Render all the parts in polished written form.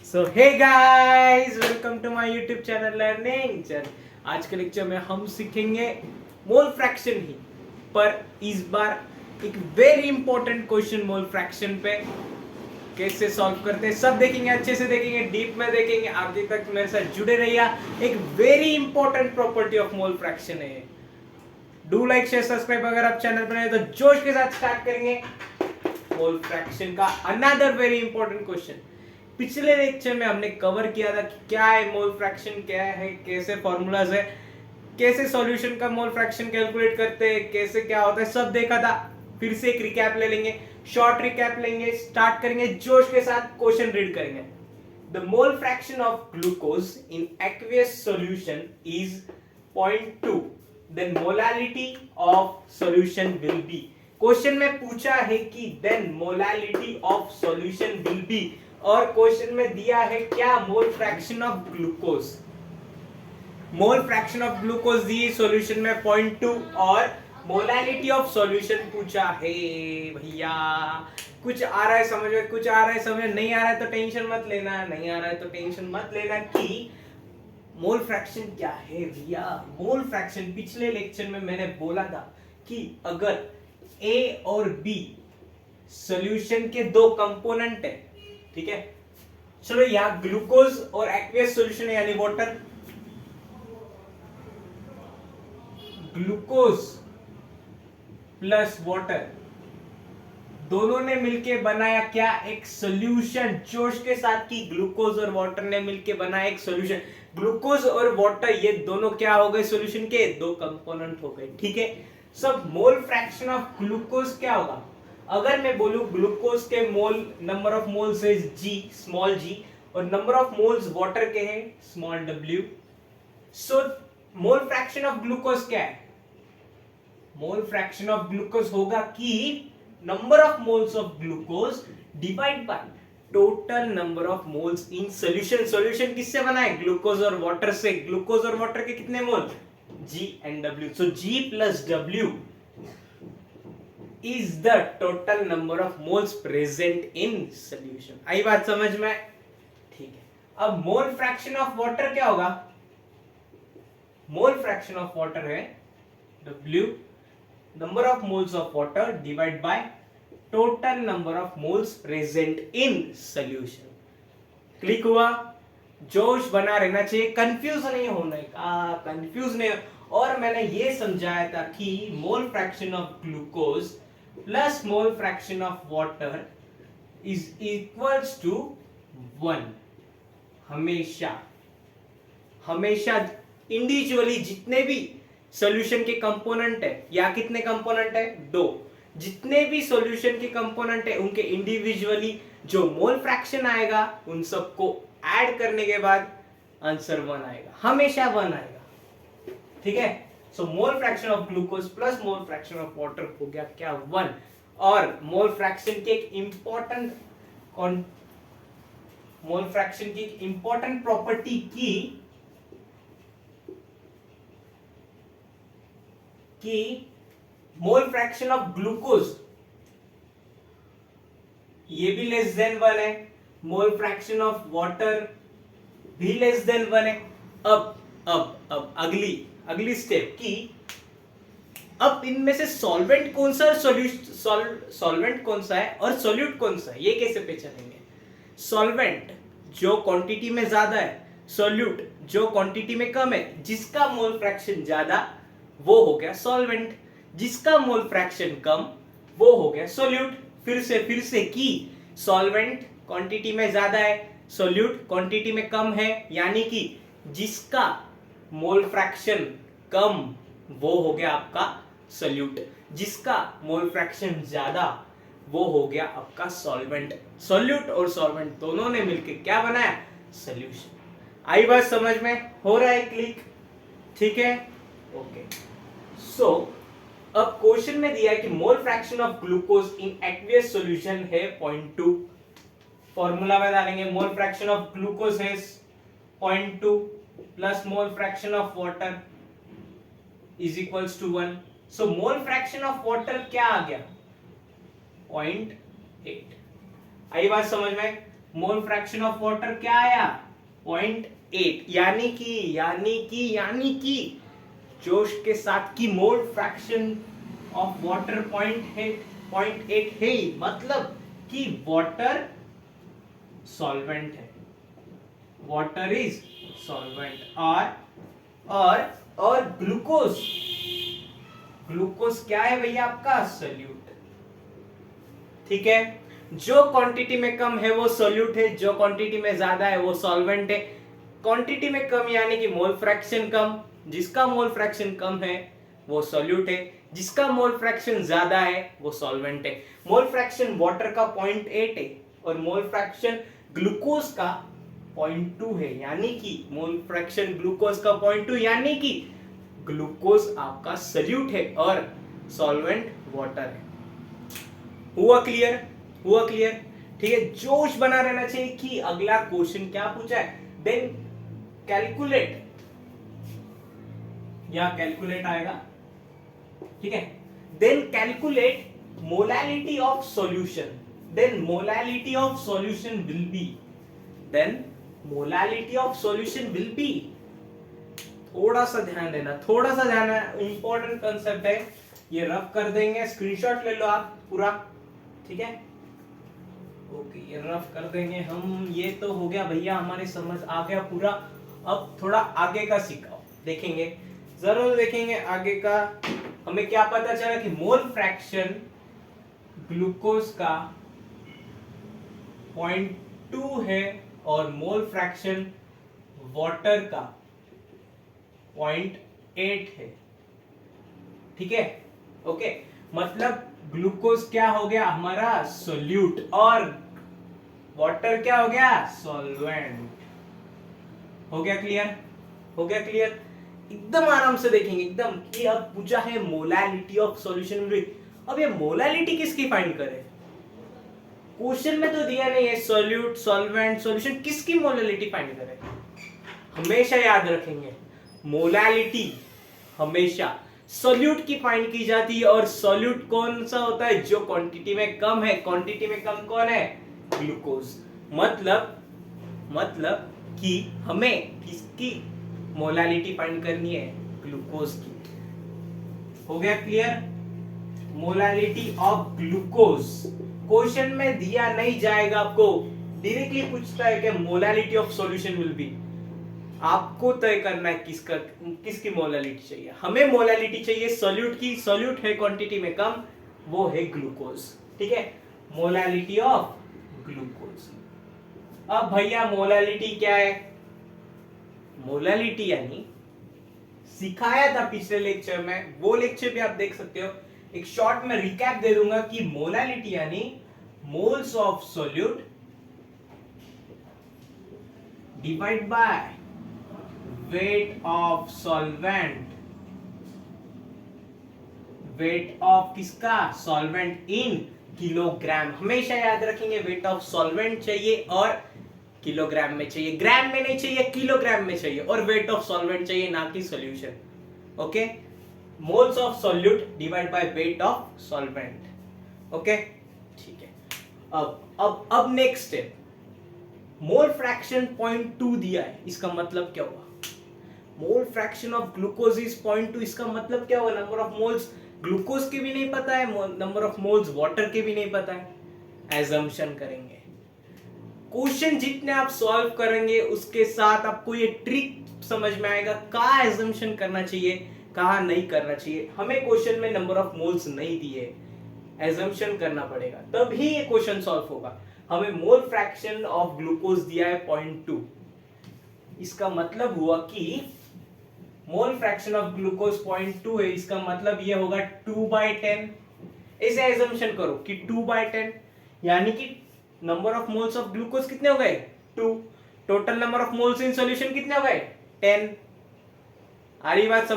So hey guys, welcome to my YouTube channel learning चल। आज के लेक्चर में हम सीखेंगे मोल फ्रैक्शन ही, पर इस बार एक very important question mole fraction पे कैसे सॉल्व करते हैं सब देखेंगे, अच्छे से देखेंगे, डीप में देखेंगे। आगे तक मेरे साथ जुड़े रहिए। एक very important property of mole fraction है। डू लाइक शेयर सब्सक्राइब अगर आप चैनल पर नए तो जोश के साथ स्टार्ट करेंगे मोल फ्रैक्शन का अनदर वेरी इंपॉर्टेंट क्वेश्चन। पिछले लेक्चर में हमने कवर किया था कि क्या है मोल फ्रैक्शन, क्या है, कैसे फॉर्मूलाज है, कैसे सॉल्यूशन का मोल फ्रैक्शन कैलकुलेट करते हैं, कैसे क्या होता है, सब देखा था। फिर से एक रिकैप ले लेंगे, शॉर्ट रिकैप लेंगे, स्टार्ट करेंगे जोश के साथ, क्वेश्चन रीड करेंगे। The mole fraction of glucose in aqueous solution is 0.2, then molality of solution will be. Question में पूछा है कि then molality of solution will be, और क्वेश्चन में दिया है क्या, mole fraction of glucose. Mole fraction of glucose दी सॉल्यूशन में 0.2 और मोलालिटी ऑफ सॉल्यूशन पूछा है। भैया कुछ आ रहा है समझ में, कुछ आ रहा है समझ में, नहीं आ रहा है तो टेंशन मत लेना, नहीं आ रहा है तो टेंशन मत लेना कि मोल फ्रैक्शन क्या है। भैया मोल फ्रैक्शन पिछले लेक्चर में मैंने बोला था कि अगर ए और बी सॉल्यूशन के दो कंपोनेंट है, ठीक है, चलो यहां ग्लूकोज और एक्वियस सॉल्यूशन यानी वाटर, ग्लूकोज प्लस वाटर दोनों ने मिलके बनाया क्या, एक सॉल्यूशन। जोश के साथ कि ग्लूकोज और वाटर ने मिलके बनाया एक सॉल्यूशन। ग्लूकोज और वाटर ये दोनों क्या हो गए, सॉल्यूशन के दो कंपोनेंट हो गए, ठीक है। सब मोल फ्रैक्शन ऑफ ग्लूकोज क्या होगा, अगर मैं बोलूं ग्लूकोज के mole number of moles is G, small G, और नंबर ऑफ मोल्स वाटर के हैं small W, so mole fraction of glucose क्या है, मोल फ्रैक्शन ऑफ ग्लूकोज होगा कि number of moles of glucose divide by total number of moles in solution. Solution किससे बना है, ग्लूकोज और वाटर से। ग्लूकोज और वाटर के कितने मोल, G and W, so G plus W is the total number of moles present in solution। आई बात समझ में, ठीक है। अब मोल फ्रैक्शन ऑफ वाटर क्या होगा, मोल फ्रैक्शन ऑफ वाटर है W, number of moles of water divide by total number of moles present in solution. Click हुआ, जोश बना रहना चाहिए, कंफ्यूज नहीं होने का, कंफ्यूज नहीं। और मैंने ये समझाया था कि mole fraction of glucose plus mole fraction of water is equals to 1। हमेशा हमेशा इंडिविजुअली जितने भी सॉल्यूशन के कंपोनेंट है, या कितने कंपोनेंट है, दो, जितने भी सॉल्यूशन के कंपोनेंट है उनके इंडिविजुअली जो मोल फ्रैक्शन आएगा उन सबको ऐड करने के बाद आंसर 1 आएगा, हमेशा 1 आएगा, ठीक है। So mole fraction of glucose plus mole fraction of water हो गया क्या, 1। और मोल फ्रैक्शन के एक इंपॉर्टेंट मोल फ्रैक्शन की इंपॉर्टेंट प्रॉपर्टी कि मोल फ्रैक्शन ऑफ ग्लूकोज ये भी लेस देन 1 है, मोल फ्रैक्शन ऑफ वाटर भी लेस देन 1 है। अब अगली स्टेप की, अब इनमें से सॉल्वेंट कौन सा, सॉल्वेंट कौन सा है और सॉल्यूट कौन सा है, ये कैसे पहचानेंगे। सॉल्वेंट जो क्वांटिटी में ज्यादा है, सॉल्यूट जो क्वांटिटी में कम है, जिसका मोल फ्रैक्शन ज्यादा वो हो गया सॉल्वेंट, जिसका मोल फ्रैक्शन कम वो हो गया सॉल्यूट। फिर से कि सॉल्वेंट क्वांटिटी में ज्यादा है, सॉल्यूट क्वांटिटी में कम है, यानी कि जिसका मोल फ्रैक्शन कम वो हो गया आपका सॉल्यूट, जिसका मोल फ्रैक्शन ज्यादा वो हो गया आपका सॉल्वेंट। सॉल्यूट और सॉल्वेंट दोनों ने मिलकर क्या बनाया, सॉल्यूशन। आई बात समझ में, हो रहा है क्लिक, ठीक है, ओके। सो अब क्वेश्चन में दिया है कि mole fraction of glucose in aqueous solution है 0.2। फॉर्मूला में डालेंगे, मोल फ्रैक्शन ऑफ ग्लूकोज है 0.2 plus mole fraction of water is equals to 1। So mole fraction of water क्या आ गया, 0.8। आई बात समझ में, मोल फ्रैक्शन ऑफ वाटर क्या आया 0.8, यानी कि जोश के साथ की मोल फ्रैक्शन ऑफ वाटर 0.8 है, मतलब कि वाटर सॉल्वेंट है, वाटर इज सॉल्वेंट। और ग्लूकोज क्या है भैया आपका सोल्यूट। ठीक है, जो क्वांटिटी में कम है वो सोल्यूट है, जो क्वांटिटी में ज्यादा है वो सॉल्वेंट है। क्वांटिटी में कम यानी कि मोल फ्रैक्शन कम, जिसका मोल फ्रैक्शन कम है वो सोल्यूट है, जिसका मोल फ्रैक्शन ज्यादा है वो सॉल्वेंट है। मोल फ्रैक्शन वाटर का 0.8 है और मोल फ्रैक्शन ग्लूकोज का 0.2 है, यानी कि मोल फ्रैक्शन ग्लूकोज का 0.2 यानी कि ग्लूकोज आपका सोल्यूट है और सॉल्वेंट वाटर है। हुआ क्लियर। ठीक है, जोश बना रहना चाहिए कि अगला क्वेश्चन क्या पूछा है। देन कैलकुलेट, या कैलकुलेट आएगा, ठीक है। Then calculate molality of solution, then molality of solution will be, थोड़ा सा ध्यान देना, इंपॉर्टेंट कंसेप्ट है, ये रफ कर देंगे, स्क्रीनशॉट ले लो आप पूरा, ठीक है। ओके, ये रफ कर देंगे हम, ये तो हो गया भैया, हमारे समझ आ गया पूरा। अब थोड़ा आगे का सीखो, देखेंगे, जरूर देखेंगे आगे का। हमें क्या पता चला कि मोल फ्रैक्शन ग्लूकोज का 0.2 है और मोल फ्रैक्शन वाटर का 0.8 है, ठीक है। ओके, मतलब ग्लूकोज क्या हो गया हमारा सोल्यूट और वाटर क्या हो गया सॉल्वेंट। हो गया क्लियर। एकदम आराम से देखेंगे एकदम, कि अब पूछा है मोलैलिटी ऑफ सॉल्यूशन। अब ये मोलैलिटी किसकी फाइंड करें, क्वेश्चन में तो दिया नहीं है सोल्यूट सॉल्वेंट सॉल्यूशन, किसकी मोलैलिटी फाइंड करें। हमेशा याद रखेंगे मोलैलिटी हमेशा सोल्यूट की फाइंड की जाती है, और सोल्यूट कौन सा होता है, जो क्वांटिटी में कम है। क्वांटिटी में कम कौन है, ग्लूकोज। मतलब कि हमें किसकी मोलैलिटी फाइंड करनी है, ग्लूकोज की। हो गया clear, molality of glucose. Question में दिया नहीं जाएगा आपको, डायरेक्टली पूछता है कि molality of solution will B, आपको तय करना है किसकी मोलैलिटी चाहिए। हमें मोलैलिटी चाहिए सोल्यूट की, सोल्यूट है क्वांटिटी में कम, वो है ग्लूकोज, ठीक है। Molality of glucose. अब भैया मोलैलिटी क्या है, मोलैलिटी यानी सिखाया था पिछले लेक्चर में, वो लेक्चर भी आप देख सकते हो। एक शॉर्ट में रिकैप दे दूंगा कि मोलैलिटी यानी moles of solute divide by weight of solvent, weight of किसका सॉल्वेंट इन किलोग्राम। हमेशा याद रखेंगे वेट ऑफ सॉल्वेंट चाहिए और किलोग्राम में चाहिए, ग्राम में नहीं चाहिए, किलोग्राम में चाहिए, और वेट ऑफ सॉल्वेंट चाहिए, ना कि solution. Okay, moles of solute divide by weight of solvent. Okay, ठीक है। अब नेक्स्ट स्टेप, मोल फ्रैक्शन 0.2 दिया है, इसका मतलब क्या हुआ, मोल फ्रैक्शन ऑफ ग्लूकोज इज 0.2, इसका मतलब क्या हुआ, नंबर ऑफ मोल्स ग्लूकोज के भी नहीं पता है, नंबर ऑफ मोल्स वाटर के भी नहीं पता है। एजम्पशन करेंगे, क्वेश्चन जितने आप सॉल्व करेंगे उसके साथ आपको ये ट्रिक समझ में आएगा, कहाँ एजम्पशन करना चाहिए कहाँ नहीं करना चाहिए। हमें क्वेश्चन में नंबर ऑफ मोल्स नहीं दिए, एजम्पशन करना पड़ेगा, तभी ये क्वेश्चन सॉल्व होगा। हमें मोल फ्रैक्शन ऑफ ग्लूकोज दिया है 0.2, इसका मतलब हुआ कि मोल फ्रैक्शन ऑफ ग्लूकोज 0.2 है, इसका मतलब ये होगा 2/10। ऐसे एजम्पशन करो कि 2/10, यानी कि number of moles of glucose कितने हो गए 2, total number of moles in solution कितने हो गए 10। आ रही बात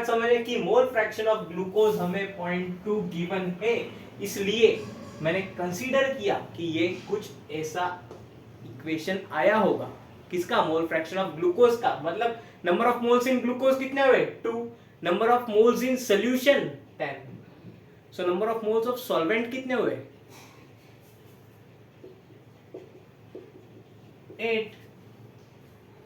समझ में कि मोल फ्रैक्शन ऑफ ग्लूकोज हमें 0.2 गिवन है, इसलिए मैंने कंसीडर किया कि ये कुछ ऐसा इक्वेशन आया होगा, किसका, मोल फ्रैक्शन ऑफ ग्लूकोज का। मतलब number of moles in glucose कितने हुए 2, number of moles in solution 10, so number of moles of solvent कितने हुए 8।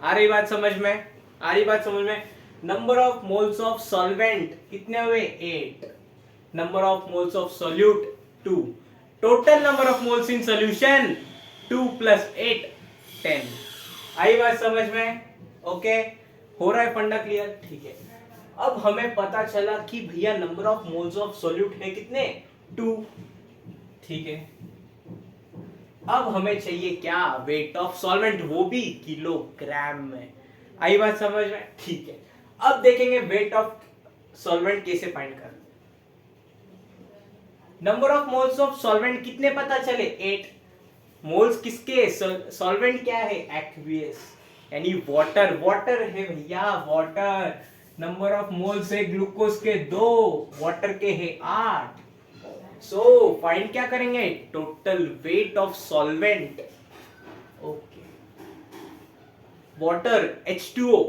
आ रही बात समझ में? आ रही बात समझ में? Number of moles of solvent कितने हुए? 8। Number of moles of solute 2। Total number of moles in solution 2 + 8 10। आई बात समझ में? ओके, हो रहा है फंडा क्लियर? ठीक है। अब हमें पता चला कि भैया number of moles of solute है कितने? 2। ठीक है। अब हमें चाहिए क्या? वेट ऑफ सॉल्वेंट, वो भी किलोग्राम में। आई बात समझ में? ठीक है। अब देखेंगे वेट ऑफ सॉल्वेंट कैसे फाइंड करना। Number of moles of solvent कितने पता चले? 8। मोल्स किसके? सॉल्वेंट क्या है? एक्वियस, यानी वाटर। वाटर है भैया, वाटर। नंबर ऑफ मोल्स है ग्लूकोज के 2, वाटर के है 8। सो फाइंड क्या करेंगे? Total weight of solvent. Okay, water H2O,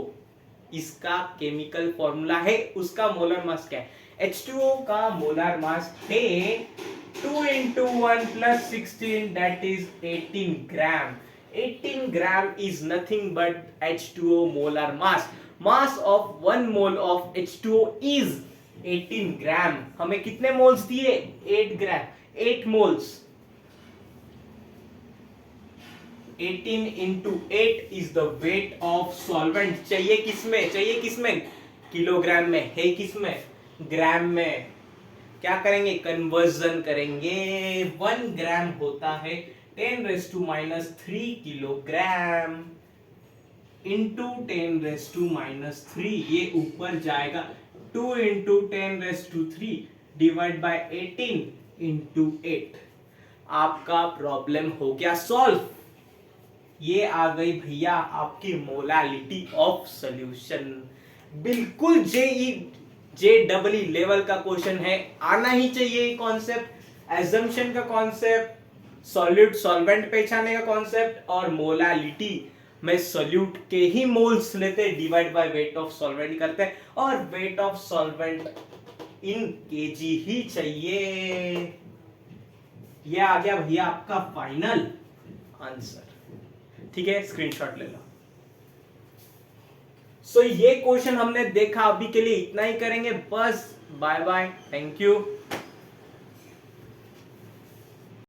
इसका केमिकल फॉर्मूला है, उसका मोलर मास क्या है? H2O का मोलर मास है 2 × 1 + 16, that is 18 gram. 18 gram is nothing but H2O molar mass. Mass of 1 mole of H2O is 18 ग्राम। हमें कितने मोल्स दिए? 8 ग्राम। 8 moles, 18 × 8 is the weight of solvent। चाहिए किसमें? चाहिए किसमें? किलोग्राम में। है किसमें? ग्राम में। क्या करेंगे? कन्वर्जन करेंगे। 1 ग्राम होता है 10⁻³ किलोग्राम इंटू 10⁻³ ये ऊपर जाएगा 2 × 10⁻³ डिवाइड बाय 18 × 8। आपका प्रॉब्लम हो गया सॉल्व। ये आ गई भैया आपकी मोलालिटी ऑफ सॉल्यूशन। बिल्कुल JEE लेवल का क्वेश्चन है, आना ही चाहिए ये कॉन्सेप्ट। एजम्पशन का कॉन्सेप्ट, सॉल्यूट सॉल्वेंट पहचानने का कॉन्सेप्ट, और मोलालिटी में सोल्यूट के ही मोल्स लेते, divide by weight of solvent करते हैं, और weight of solvent in KG ही चाहिए। ये आ गया भैया आपका फाइनल आंसर। ठीक है, स्क्रीनशॉट ले लो। सो ये क्वेश्चन हमने देखा, अभी के लिए इतना ही करेंगे बस। Bye bye, thank you.